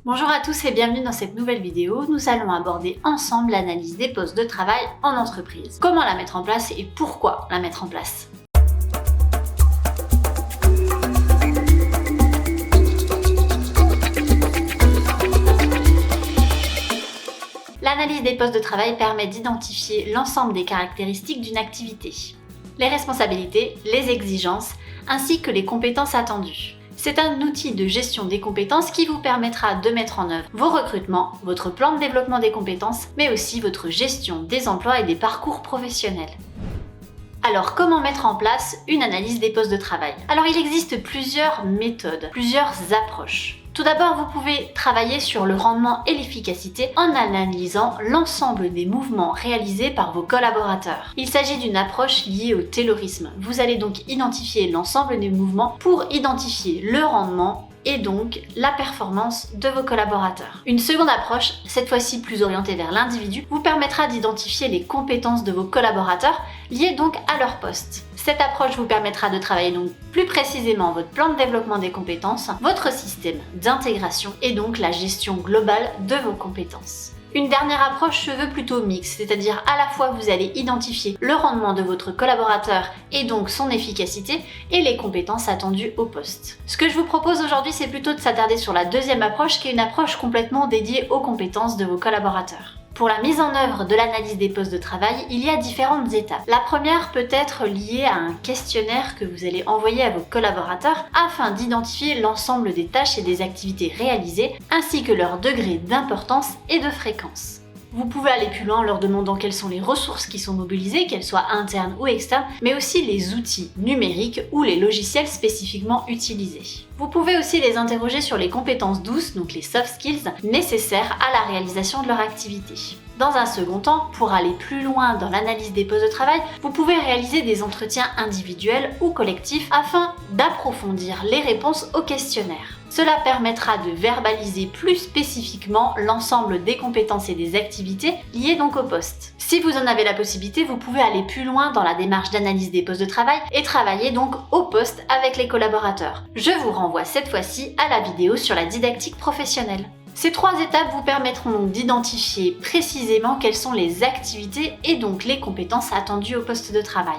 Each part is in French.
Bonjour à tous et bienvenue dans cette nouvelle vidéo. Nous allons aborder ensemble l'analyse des postes de travail en entreprise. Comment la mettre en place et pourquoi la mettre en place. L'analyse des postes de travail permet d'identifier l'ensemble des caractéristiques d'une activité, les responsabilités, les exigences, ainsi que les compétences attendues. C'est un outil de gestion des compétences qui vous permettra de mettre en œuvre vos recrutements, votre plan de développement des compétences, mais aussi votre gestion des emplois et des parcours professionnels. Alors, comment mettre en place une analyse des postes de travail? Alors, il existe plusieurs méthodes, plusieurs approches. Tout d'abord, vous pouvez travailler sur le rendement et l'efficacité en analysant l'ensemble des mouvements réalisés par vos collaborateurs. Il s'agit d'une approche liée au taylorisme. Vous allez donc identifier l'ensemble des mouvements pour identifier le rendement et donc la performance de vos collaborateurs. Une seconde approche, cette fois-ci plus orientée vers l'individu, vous permettra d'identifier les compétences de vos collaborateurs liées donc à leur poste. Cette approche vous permettra de travailler donc plus précisément votre plan de développement des compétences, votre système d'intégration et donc la gestion globale de vos compétences. Une dernière approche se veut plutôt mixte, c'est-à-dire à la fois vous allez identifier le rendement de votre collaborateur et donc son efficacité et les compétences attendues au poste. Ce que je vous propose aujourd'hui, c'est plutôt de s'attarder sur la deuxième approche qui est une approche complètement dédiée aux compétences de vos collaborateurs. Pour la mise en œuvre de l'analyse des postes de travail, il y a différentes étapes. La première peut être liée à un questionnaire que vous allez envoyer à vos collaborateurs afin d'identifier l'ensemble des tâches et des activités réalisées, ainsi que leur degré d'importance et de fréquence. Vous pouvez aller plus loin en leur demandant quelles sont les ressources qui sont mobilisées, qu'elles soient internes ou externes, mais aussi les outils numériques ou les logiciels spécifiquement utilisés. Vous pouvez aussi les interroger sur les compétences douces, donc les soft skills, nécessaires à la réalisation de leur activité. Dans un second temps, pour aller plus loin dans l'analyse des postes de travail, vous pouvez réaliser des entretiens individuels ou collectifs afin d'approfondir les réponses au questionnaire. Cela permettra de verbaliser plus spécifiquement l'ensemble des compétences et des activités liées donc au poste. Si vous en avez la possibilité, vous pouvez aller plus loin dans la démarche d'analyse des postes de travail et travailler donc au poste avec les collaborateurs. Je vous renvoie cette fois-ci à la vidéo sur la didactique professionnelle. Ces trois étapes vous permettront donc d'identifier précisément quelles sont les activités et donc les compétences attendues au poste de travail.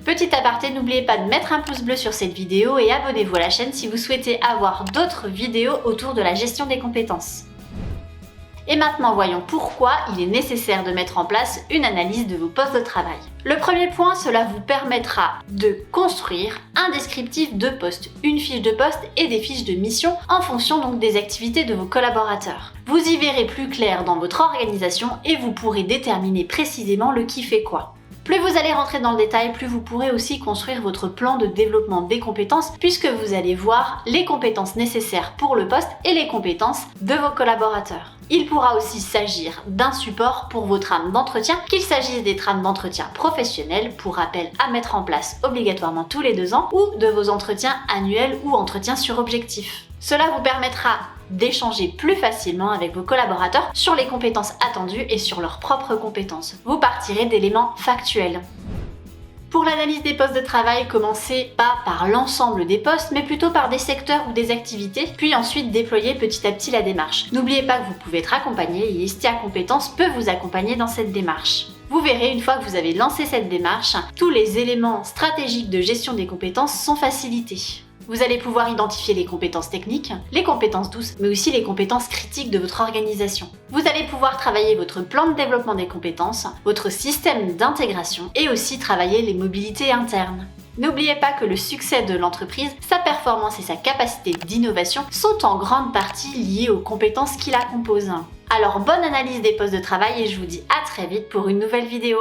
Petit aparté, n'oubliez pas de mettre un pouce bleu sur cette vidéo et abonnez-vous à la chaîne si vous souhaitez avoir d'autres vidéos autour de la gestion des compétences. Et maintenant, voyons pourquoi il est nécessaire de mettre en place une analyse de vos postes de travail. Le premier point, cela vous permettra de construire un descriptif de poste, une fiche de poste et des fiches de mission en fonction donc des activités de vos collaborateurs. Vous y verrez plus clair dans votre organisation et vous pourrez déterminer précisément le qui fait quoi. Plus vous allez rentrer dans le détail, plus vous pourrez aussi construire votre plan de développement des compétences puisque vous allez voir les compétences nécessaires pour le poste et les compétences de vos collaborateurs. Il pourra aussi s'agir d'un support pour vos trames d'entretien, qu'il s'agisse des trames d'entretien professionnels, pour rappel à mettre en place obligatoirement tous les 2 ans, ou de vos entretiens annuels ou entretiens sur objectif. Cela vous permettra d'échanger plus facilement avec vos collaborateurs sur les compétences attendues et sur leurs propres compétences. Vous partirez d'éléments factuels. Pour l'analyse des postes de travail, commencez pas par l'ensemble des postes, mais plutôt par des secteurs ou des activités, puis ensuite déployez petit à petit la démarche. N'oubliez pas que vous pouvez être accompagné et STA Compétences peut vous accompagner dans cette démarche. Vous verrez, une fois que vous avez lancé cette démarche, tous les éléments stratégiques de gestion des compétences sont facilités. Vous allez pouvoir identifier les compétences techniques, les compétences douces, mais aussi les compétences critiques de votre organisation. Vous allez pouvoir travailler votre plan de développement des compétences, votre système d'intégration et aussi travailler les mobilités internes. N'oubliez pas que le succès de l'entreprise, sa performance et sa capacité d'innovation sont en grande partie liées aux compétences qui la composent. Alors bonne analyse des postes de travail et je vous dis à très vite pour une nouvelle vidéo.